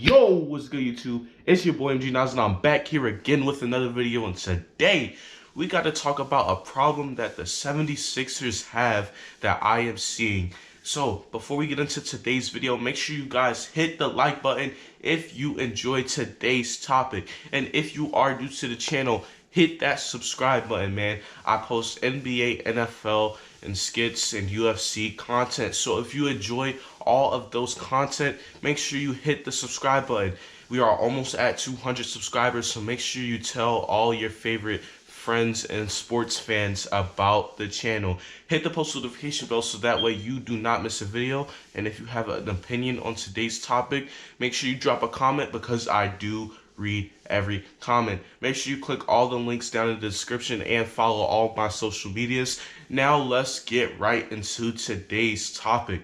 Yo, what's good YouTube? It's your boy MG Nas and I'm back here again with another video, and today we got to talk about a problem that the 76ers have that I am seeing. So before we get into today's video, make sure you guys hit the like button if you enjoyed today's topic. And if you are new to the channel, hit that subscribe button, man. I post NBA, NFL, and skits and UFC content. So if you enjoy all of those content, make sure you hit the subscribe button. We are almost at 200 subscribers, so make sure you tell all your favorite friends and sports fans about the channel. Hit the post notification bell so that way you do not miss a video. And if you have an opinion on today's topic, make sure you drop a comment because I do read every comment. Make sure you click all the links down in the description and follow all my social medias. Now let's get right into today's topic.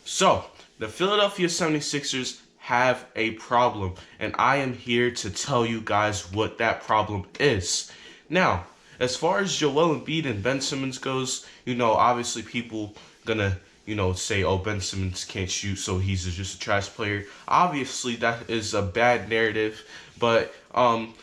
So, the Philadelphia 76ers have a problem, and I am here to tell you guys what that problem is. Now, as far as Joel Embiid and Ben Simmons goes, obviously people gonna say, oh, Ben Simmons can't shoot, so he's just a trash player. Obviously, that is a bad narrative, but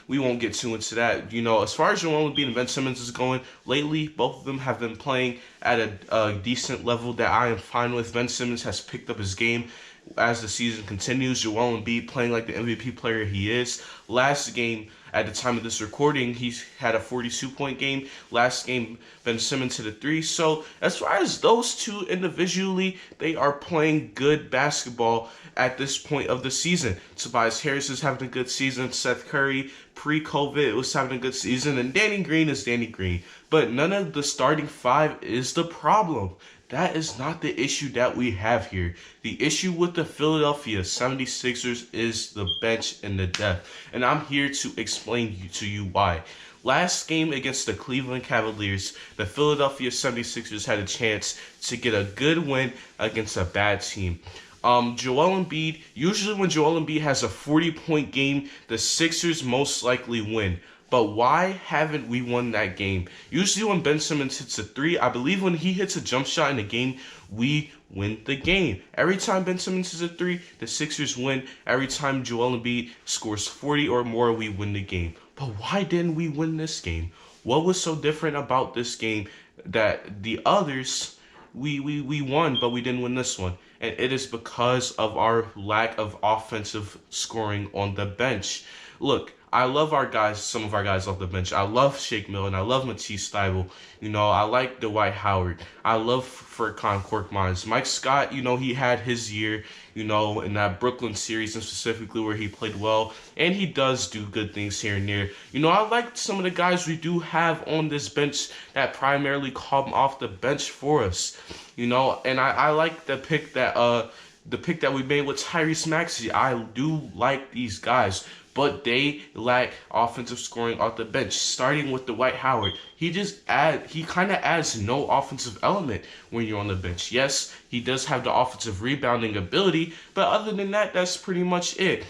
we won't get too into that. As far as Joel Embiid and Ben Simmons is going, lately, both of them have been playing at a decent level that I am fine with. Ben Simmons has picked up his game as the season continues. Joel Embiid playing like the MVP player he is. Last game, at the time of this recording, he's had a 42-point game. Last game, Ben Simmons hit a 3. So as far as those two individually, they are playing good basketball at this point of the season. Tobias Harris is having a good season. Seth Curry, pre-COVID, was having a good season. And Danny Green is Danny Green. But none of the starting five is the problem. That is not the issue that we have here. The issue with the Philadelphia 76ers is the bench and the depth. And I'm here to explain to you why. Last game against the Cleveland Cavaliers, the Philadelphia 76ers had a chance to get a good win against a bad team. Joel Embiid, usually when Joel Embiid has a 40-point game, the Sixers most likely win. But why haven't we won that game? Usually when Ben Simmons hits a 3, I believe when he hits a jump shot in the game, we win the game. Every time Ben Simmons hits a 3, the Sixers win. Every time Joel Embiid scores 40 or more, we win the game. But why didn't we win this game? What was so different about this game that the others, we won, but we didn't win this one? And it is because of our lack of offensive scoring on the bench. Look, I love our guys, some of our guys off the bench. I love Shake Milton. I love Matisse Thybulle. I like Dwight Howard. I love Furkan Korkmaz. Mike Scott, he had his year, in that Brooklyn series, and specifically where he played well. And he does do good things here and there. I like some of the guys we do have on this bench that primarily come off the bench for us. And I like the pick that we made with Tyrese Maxey. I do like these guys, but they lack offensive scoring off the bench. Starting with Dwight Howard, he kind of adds no offensive element when you're on the bench. Yes, he does have the offensive rebounding ability, but other than that, that's pretty much it.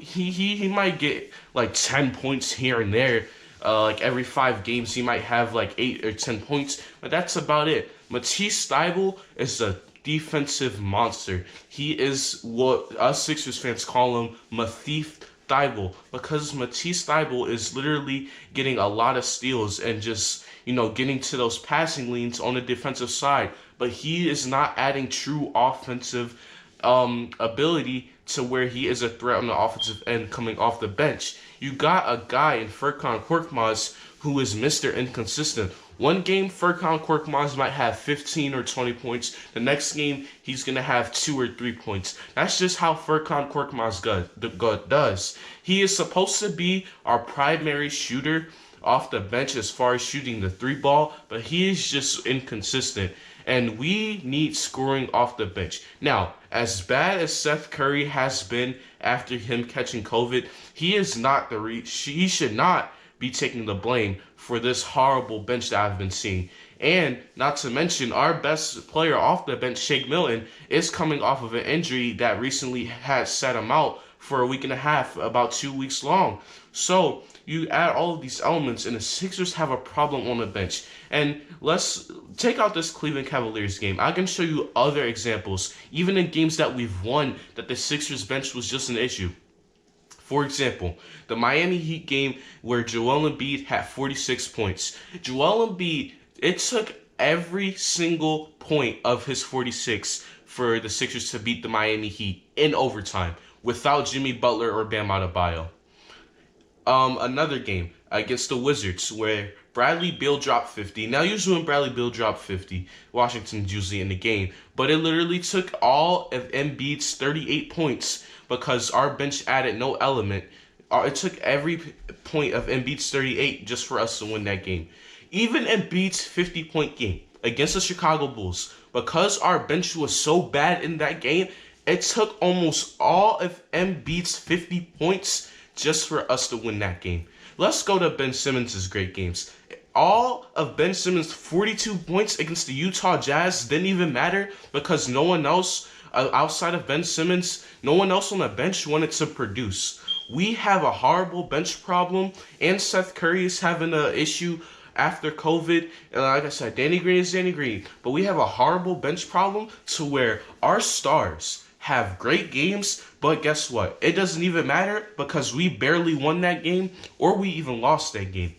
He might get like 10 points here and there. Like every 5 games, he might have like 8 or 10 points, but that's about it. Matisse Thybulle is a defensive monster. He is what us Sixers fans call him, Matisse Thybulle, because Matisse Thybulle is literally getting a lot of steals and just, getting to those passing lanes on the defensive side. But he is not adding true offensive ability to where he is a threat on the offensive end coming off the bench. You got a guy in Furkan Korkmaz who is Mr. Inconsistent. One game, Furkan Korkmaz might have 15 or 20 points. The next game, he's going to have 2 or 3 points. That's just how Furkan Korkmaz does. He is supposed to be our primary shooter off the bench as far as shooting the 3 ball, but he is just inconsistent. And we need scoring off the bench. Now, as bad as Seth Curry has been after him catching COVID, he is not he should not be taking the blame for this horrible bench that I've been seeing. And not to mention, our best player off the bench, Shake Milton, is coming off of an injury that recently had set him out for a week and a half, about 2 weeks long. So you add all of these elements, and the Sixers have a problem on the bench. And let's take out this Cleveland Cavaliers game. I can show you other examples, even in games that we've won, that the Sixers bench was just an issue. For example, the Miami Heat game where Joel Embiid had 46 points. Joel Embiid, it took every single point of his 46 for the Sixers to beat the Miami Heat in overtime without Jimmy Butler or Bam Adebayo. Another game against the Wizards where Bradley Beal dropped 50. Now, usually when Bradley Beal dropped 50, Washington's usually in the game. But it literally took all of Embiid's 38 points because our bench added no element. It took every point of Embiid's 38 just for us to win that game. Even Embiid's 50-point game against the Chicago Bulls, because our bench was so bad in that game, it took almost all of Embiid's 50 points just for us to win that game. Let's go to Ben Simmons' great games. All of Ben Simmons' 42 points against the Utah Jazz didn't even matter because no one else outside of Ben Simmons, no one else on the bench wanted to produce. We have a horrible bench problem, and Seth Curry is having an issue after COVID. And like I said, Danny Green is Danny Green, but we have a horrible bench problem to where our stars have great games, but guess what? It doesn't even matter because we barely won that game or we even lost that game.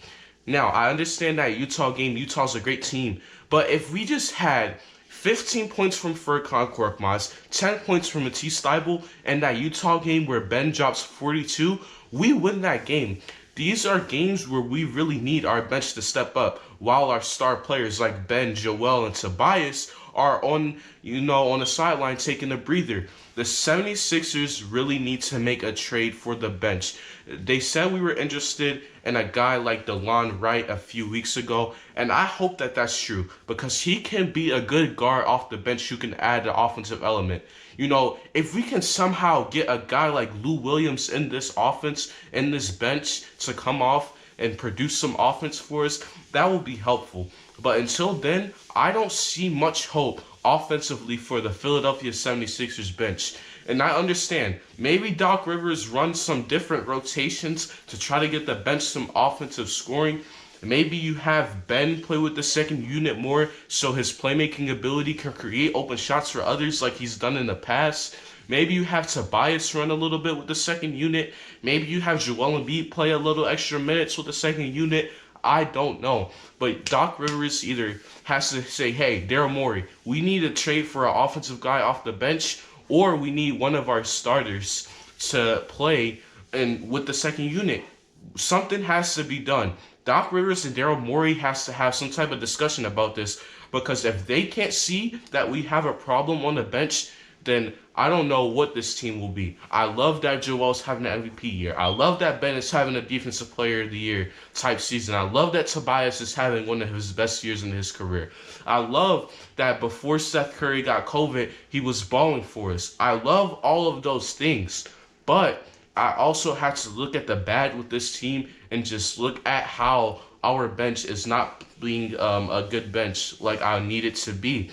Now, I understand that Utah game, Utah's a great team, but if we just had 15 points from Furkan Korkmaz, 10 points from Matisse Thybulle, and that Utah game where Ben drops 42, we win that game. These are games where we really need our bench to step up, while our star players like Ben, Joel, and Tobias are on the sideline taking a breather. The 76ers really need to make a trade for the bench. They said we were interested in a guy like DeLon Wright a few weeks ago, and I hope that that's true because he can be a good guard off the bench who can add the offensive element. If we can somehow get a guy like Lou Williams in this offense, in this bench, to come off and produce some offense for us, that will be helpful. But until then, I don't see much hope offensively for the Philadelphia 76ers bench. And I understand, maybe Doc Rivers runs some different rotations to try to get the bench some offensive scoring. Maybe you have Ben play with the second unit more so his playmaking ability can create open shots for others like he's done in the past. Maybe you have Tobias run a little bit with the second unit. Maybe you have Joel Embiid play a little extra minutes with the second unit. I don't know. But Doc Rivers either has to say, hey, Daryl Morey, we need a trade for an offensive guy off the bench, or we need one of our starters to play with the second unit. Something has to be done. Doc Rivers and Daryl Morey has to have some type of discussion about this, because if they can't see that we have a problem on the bench, then I don't know what this team will be. I love that Joel's having an MVP year. I love that Ben is having a Defensive Player of the Year type season. I love that Tobias is having one of his best years in his career. I love that before Seth Curry got COVID, he was balling for us. I love all of those things. But I also had to look at the bad with this team and just look at how our bench is not being a good bench like I need it to be.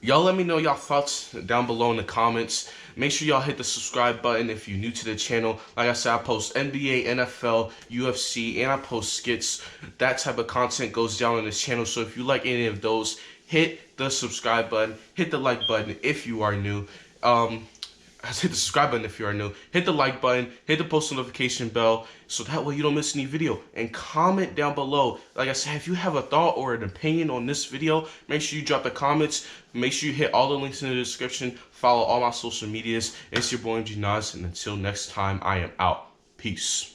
Y'all let me know y'all thoughts down below in the comments. Make sure y'all hit the subscribe button if you're new to the channel. Like I said, I post NBA, NFL, UFC, and I post skits. That type of content goes down on this channel. So if you like any of those, hit the subscribe button. Hit the like button if you are new. Hit the subscribe button if you are new. Hit the like button. Hit the post notification bell so that way you don't miss any video. And comment down below. Like I said, if you have a thought or an opinion on this video, make sure you drop the comments. Make sure you hit all the links in the description. Follow all my social medias. It's your boy MG Nas, and until next time, I am out. Peace.